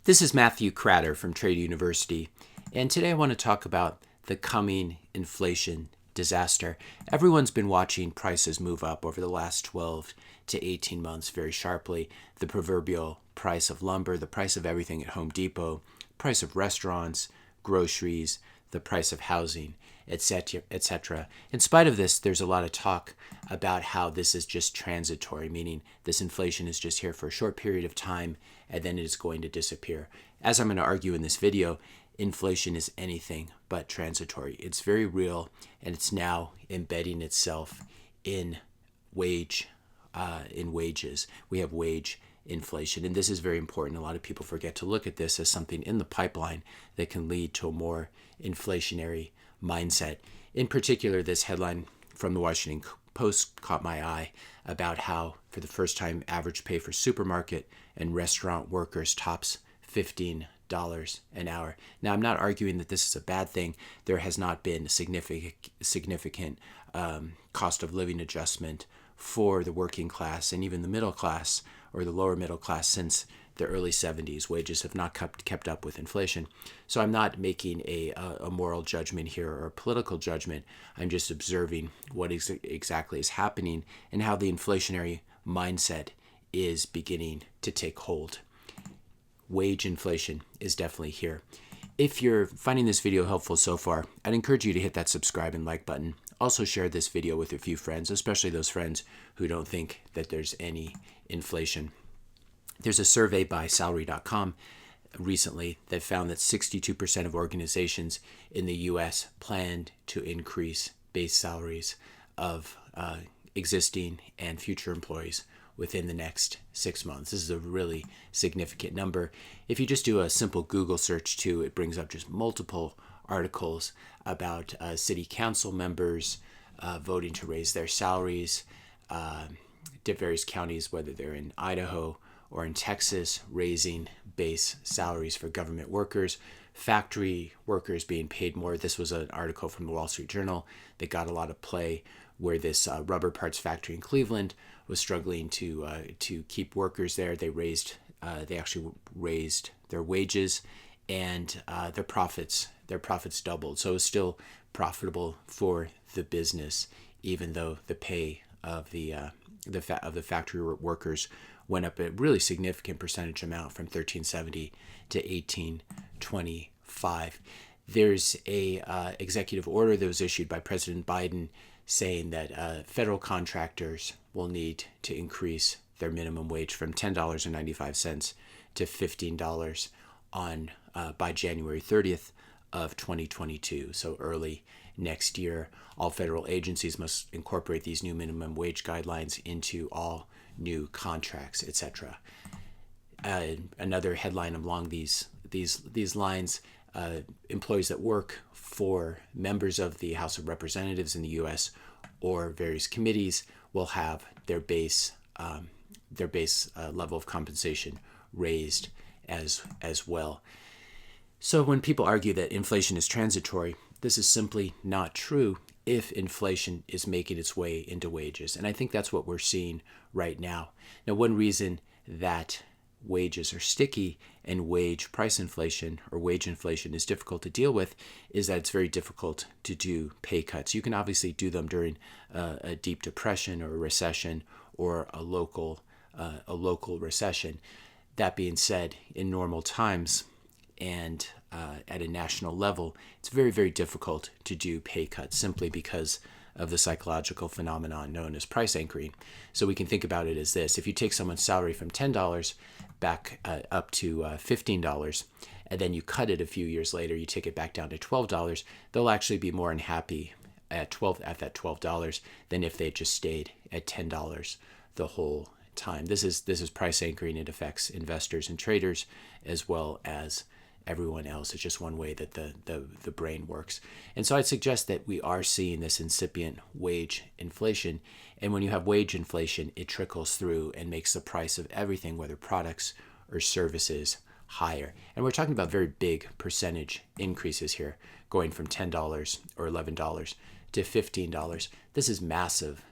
This is Matthew Cratter from Trade University, and today I want to talk about the coming inflation disaster. Everyone's been watching prices move up over the last 12 to 18 months very sharply. The proverbial price of lumber, the price of everything at Home Depot, price of restaurants, groceries, the price of housing, etc., etc. In spite of this, there's a lot of talk about how this is just transitory, meaning this inflation is just here for a short period of time and then it is going to disappear. As I'm going to argue in this video, inflation is anything but transitory. It's very real, and it's now embedding itself in wages. We have wage inflation, and this is very important. A lot of people forget to look at this as something in the pipeline that can lead to a more inflationary mindset. In particular, this headline from the Washington Post caught my eye about how, for the first time, average pay for supermarket and restaurant workers tops $15 an hour. Now, I'm not arguing that this is a bad thing. There has not been a significant cost of living adjustment for the working class and even the middle class or the lower middle class since the early 70s. Wages have not kept up with inflation. So I'm not making a moral judgment here or a political judgment. I'm just observing what exactly is happening and how the inflationary mindset is beginning to take hold. Wage inflation is definitely here. If you're finding this video helpful so far, I'd encourage you to hit that subscribe and like button. Also share this video with a few friends, especially those friends who don't think that there's any inflation. There's a survey by salary.com recently that found that 62% of organizations in the U.S. planned to increase base salaries of existing and future employees within the next 6 months. This is a really significant number. If you just do a simple Google search too, it brings up just multiple articles about city council members voting to raise their salaries, various counties, whether they're in Idaho or in Texas, raising base salaries for government workers, factory workers being paid more. This was an article from the Wall Street Journal that got a lot of play, where this rubber parts factory in Cleveland was struggling to keep workers there. They actually raised their wages, and their profits doubled. So it was still profitable for the business, even though the pay of the factory workers went up a really significant percentage amount from $13.70 to $18.25. There's a executive order that was issued by President Biden saying that federal contractors will need to increase their minimum wage from $10.95 to $15 by January 30th of 2022. So early next year, all federal agencies must incorporate these new minimum wage guidelines into all new contracts, etc. Another headline along these lines: employees that work for members of the House of Representatives in the U.S. or various committees will have their base level of compensation raised as well. So when people argue that inflation is transitory, this is simply not true if inflation is making its way into wages. And I think that's what we're seeing right now. Now, one reason that wages are sticky and wage price inflation or wage inflation is difficult to deal with is that it's very difficult to do pay cuts. You can obviously do them during a deep depression or a recession or a local recession. That being said, in normal times and at a national level, it's very, very difficult to do pay cuts simply because of the psychological phenomenon known as price anchoring. So we can think about it as this: if you take someone's salary from $10 back up to $15, and then you cut it a few years later, you take it back down to $12, they'll actually be more unhappy at that $12 than if they just stayed at $10 the whole time. This is price anchoring. It affects investors and traders as well as everyone else. It's just one way that the brain works. And so I'd suggest that we are seeing this incipient wage inflation. And when you have wage inflation, it trickles through and makes the price of everything, whether products or services, higher. And we're talking about very big percentage increases here, going from $10 or $11 to $15. This is massive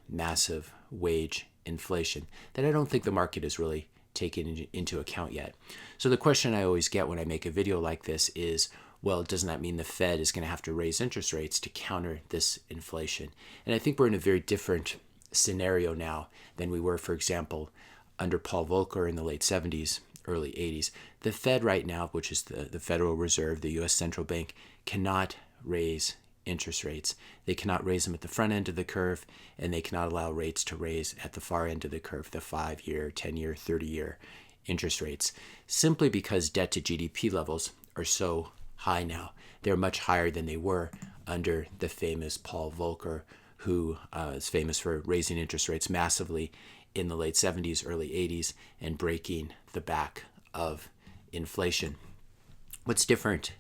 wage inflation that I don't think the market is really taken into account yet. So the question I always get when I make a video like this is, well, doesn't that mean the Fed is going to have to raise interest rates to counter this inflation? And I think we're in a very different scenario now than we were, for example, under Paul Volcker in the late 70s, early 80s. The Fed right now, which is the Federal Reserve, the U.S. central bank, cannot raise interest rates. They cannot raise them at the front end of the curve, and they cannot allow rates to raise at the far end of the curve, the 5-year, 10-year, 30-year interest rates, simply because debt to GDP levels are so high now. They're much higher than they were under the famous Paul Volcker, who is famous for raising interest rates massively in the late 70s, early 80s, and breaking the back of inflation. What's different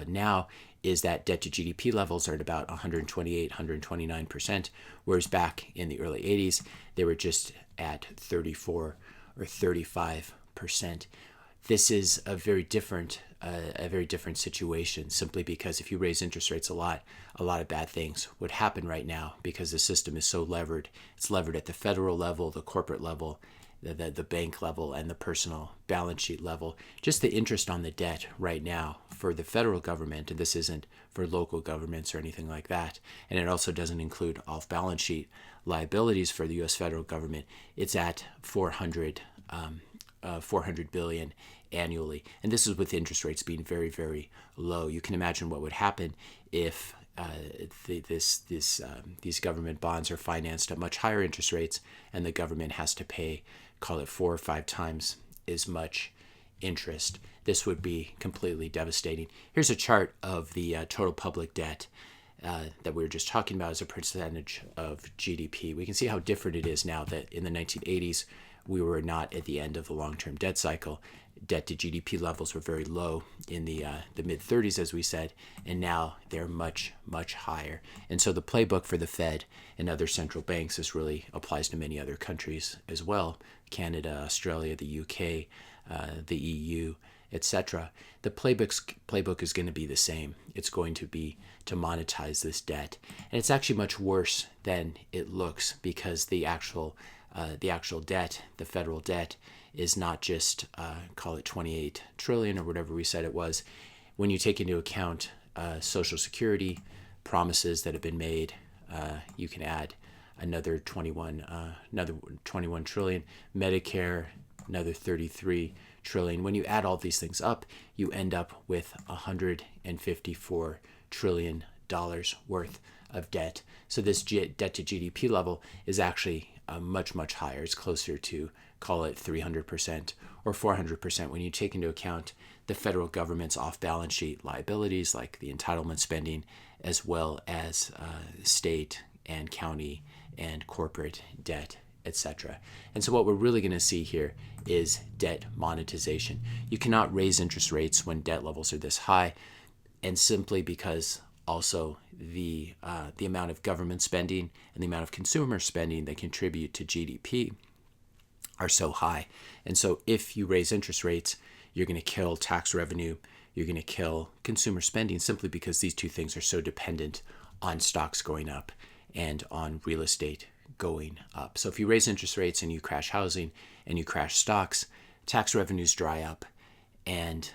now is that debt to GDP levels are at about 128, 129%, whereas back in the early 80s, they were just at 34 or 35%. This is a very different situation, simply because if you raise interest rates a lot of bad things would happen right now, because the system is so levered. It's levered at the federal level, the corporate level, the bank level, and the personal balance sheet level. Just the interest on the debt right now for the federal government, and this isn't for local governments or anything like that, and it also doesn't include off-balance sheet liabilities for the U.S. federal government, it's at 400 billion annually, and this is with interest rates being very, very low. You can imagine what would happen if these government bonds are financed at much higher interest rates, and the government has to pay, call it 4 or 5 times as much interest. This would be completely devastating. Here's a chart of the total public debt that we were just talking about as a percentage of GDP. We can see how different it is now that in the 1980s, we were not at the end of the long-term debt cycle. Debt to GDP levels were very low in the mid-30s, as we said, and now they're much, much higher. And so the playbook for the Fed and other central banks, this really applies to many other countries as well, Canada, Australia, the UK, the EU, etc. The playbook is going to be the same. It's going to be to monetize this debt. And it's actually much worse than it looks, because the actual debt, the federal debt, is not just, call it 28 trillion or whatever we said it was. When you take into account Social Security promises that have been made, you can add another 21 trillion, Medicare, another 33 trillion. When you add all these things up, you end up with $154 trillion worth of debt. So this debt to GDP level is actually much, much higher. It's closer to, call it 300% or 400% when you take into account the federal government's off-balance sheet liabilities, like the entitlement spending, as well as state and county and corporate debt, etc. And so what we're really going to see here is debt monetization. You cannot raise interest rates when debt levels are this high, and simply because also the amount of government spending and the amount of consumer spending that contribute to GDP are so high. And so if you raise interest rates, you're going to kill tax revenue, you're going to kill consumer spending, simply because these two things are so dependent on stocks going up and on real estate going up. So if you raise interest rates and you crash housing and you crash stocks, tax revenues dry up, and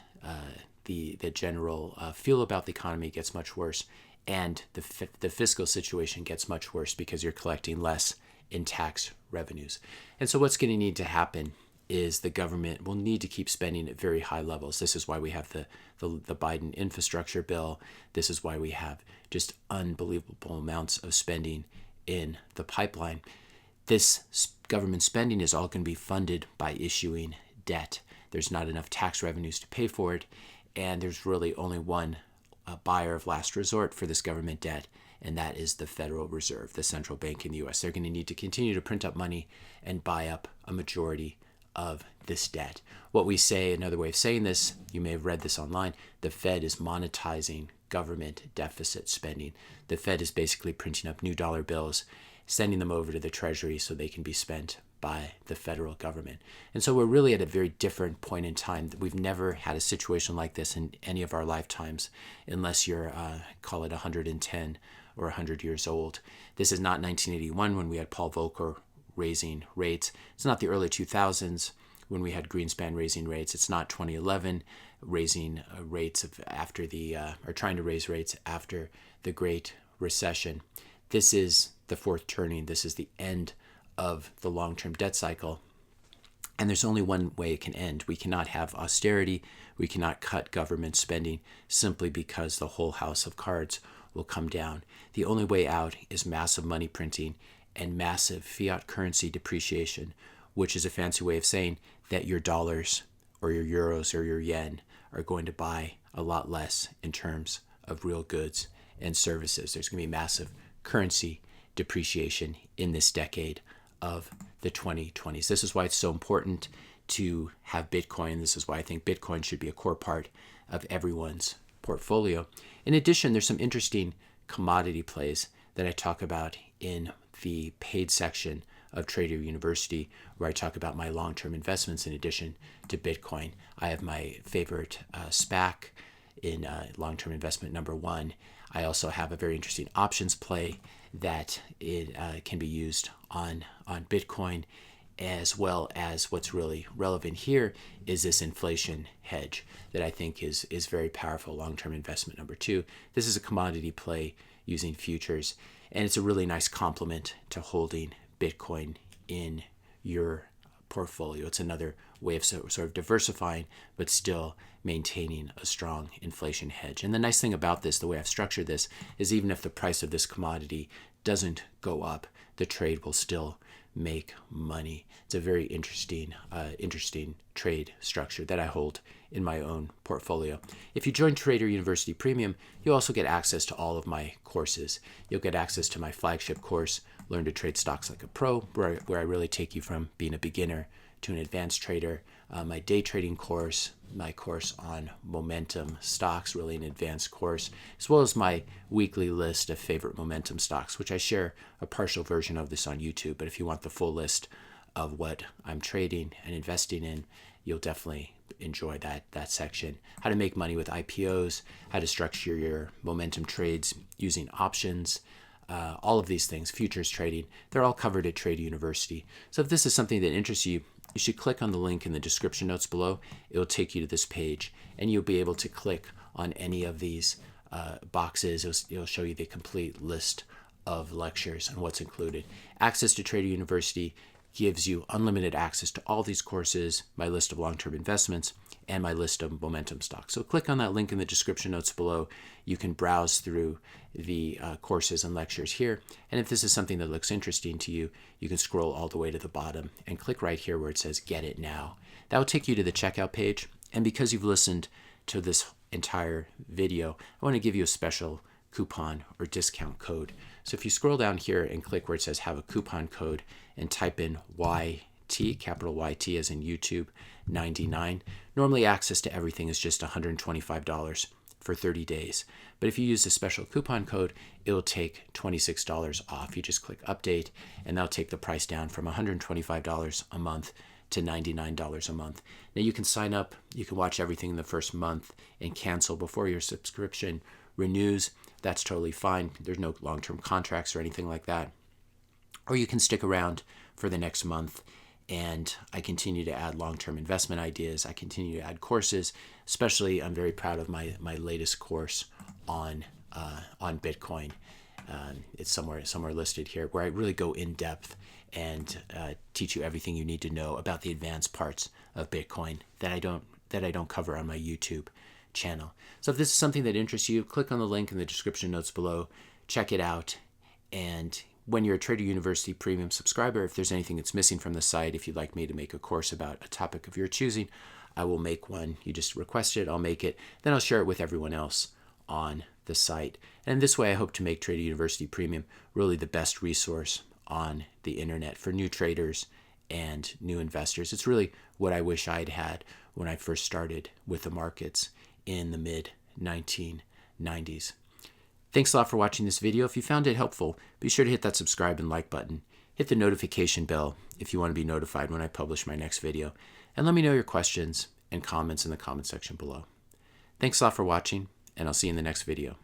the general feel about the economy gets much worse, and the fiscal situation gets much worse because you're collecting less in tax revenues. And so what's going to need to happen is the government will need to keep spending at very high levels. This is why we have the Biden infrastructure bill. This is why we have just unbelievable amounts of spending in the pipeline. This government spending is all going to be funded by issuing debt. There's not enough tax revenues to pay for it, and there's really only one buyer of last resort for this government debt, and that is the Federal Reserve, the central bank in the U.S. They're going to need to continue to print up money and buy up a majority of this debt. What we say, another way of saying this, you may have read this online, the Fed is monetizing government deficit spending. The Fed is basically printing up new dollar bills, sending them over to the Treasury so they can be spent by the federal government. And so we're really at a very different point in time. We've never had a situation like this in any of our lifetimes, unless you're, call it 110 or 100 years old. This is not 1981 when we had Paul Volcker raising rates. It's not the early 2000s when we had Greenspan raising rates. It's not 2011 raising rates after the or trying to raise rates after the Great Recession. This is the fourth turning. This is the end of the long-term debt cycle. And there's only one way it can end. We cannot have austerity. We cannot cut government spending simply because the whole house of cards will come down. The only way out is massive money printing and massive fiat currency depreciation, which is a fancy way of saying that your dollars or your euros or your yen are going to buy a lot less in terms of real goods and services. There's going to be massive currency depreciation in this decade of the 2020s. This is why it's so important to have Bitcoin. This is why I think Bitcoin should be a core part of everyone's portfolio. In addition, there's some interesting commodity plays that I talk about in the paid section of Trader University, where I talk about my long-term investments in addition to Bitcoin. I have my favorite SPAC in long-term investment number one. I also have a very interesting options play that it can be used on Bitcoin, as well as what's really relevant here is this inflation hedge that I think is very powerful. Long-term investment number two. This is a commodity play using futures, and it's a really nice complement to holding Bitcoin in your portfolio. It's another way of sort of diversifying, but still maintaining a strong inflation hedge. And the nice thing about this, the way I've structured this, is even if the price of this commodity doesn't go up, the trade will still make money. It's a very interesting trade structure that I hold in my own portfolio. If you join Trader University Premium, you'll also get access to all of my courses. You'll get access to my flagship course, Learn to Trade Stocks Like a Pro, where I really take you from being a beginner to an advanced trader. My day trading course, my course on momentum stocks, really an advanced course, as well as my weekly list of favorite momentum stocks, which I share a partial version of this on YouTube. But if you want the full list of what I'm trading and investing in, you'll definitely enjoy that section. How to make money with IPOs, how to structure your momentum trades using options, all of these things, futures trading, they're all covered at Trader University. So if this is something that interests you, you should click on the link in the description notes below. It will take you to this page, and you'll be able to click on any of these boxes. It'll show you the complete list of lectures and what's included. Access to Trader University gives you unlimited access to all these courses, my list of long-term investments, and my list of momentum stocks. So click on that link in the description notes below. You can browse through the courses and lectures here. And if this is something that looks interesting to you, you can scroll all the way to the bottom and click right here where it says Get It Now. That will take you to the checkout page. And because you've listened to this entire video, I want to give you a special coupon or discount code. So if you scroll down here and click where it says Have a Coupon Code and type in YT, capital YT as in YouTube, 99. Normally access to everything is just $125 for 30 days. But if you use the special coupon code, it will take $26 off. You just click update and that'll take the price down from $125 a month to $99 a month. Now you can sign up, you can watch everything in the first month and cancel before your subscription renews. That's totally fine. There's no long-term contracts or anything like that. Or you can stick around for the next month, and I continue to add long-term investment ideas. I continue to add courses. Especially, I'm very proud of my latest course on Bitcoin. It's somewhere listed here, where I really go in depth and teach you everything you need to know about the advanced parts of Bitcoin that I don't cover on my YouTube channel. So if this is something that interests you, click on the link in the description notes below, check it out, and when you're a Trader University Premium subscriber, if there's anything that's missing from the site, if you'd like me to make a course about a topic of your choosing, I will make one. You just request it, I'll make it, then I'll share it with everyone else on the site. And this way I hope to make Trader University Premium really the best resource on the internet for new traders and new investors. It's really what I wish I'd had when I first started with the markets in the mid-1990s. Thanks a lot for watching this video. If you found it helpful, be sure to hit that subscribe and like button. Hit the notification bell if you want to be notified when I publish my next video. And let me know your questions and comments in the comment section below. Thanks a lot for watching, and I'll see you in the next video.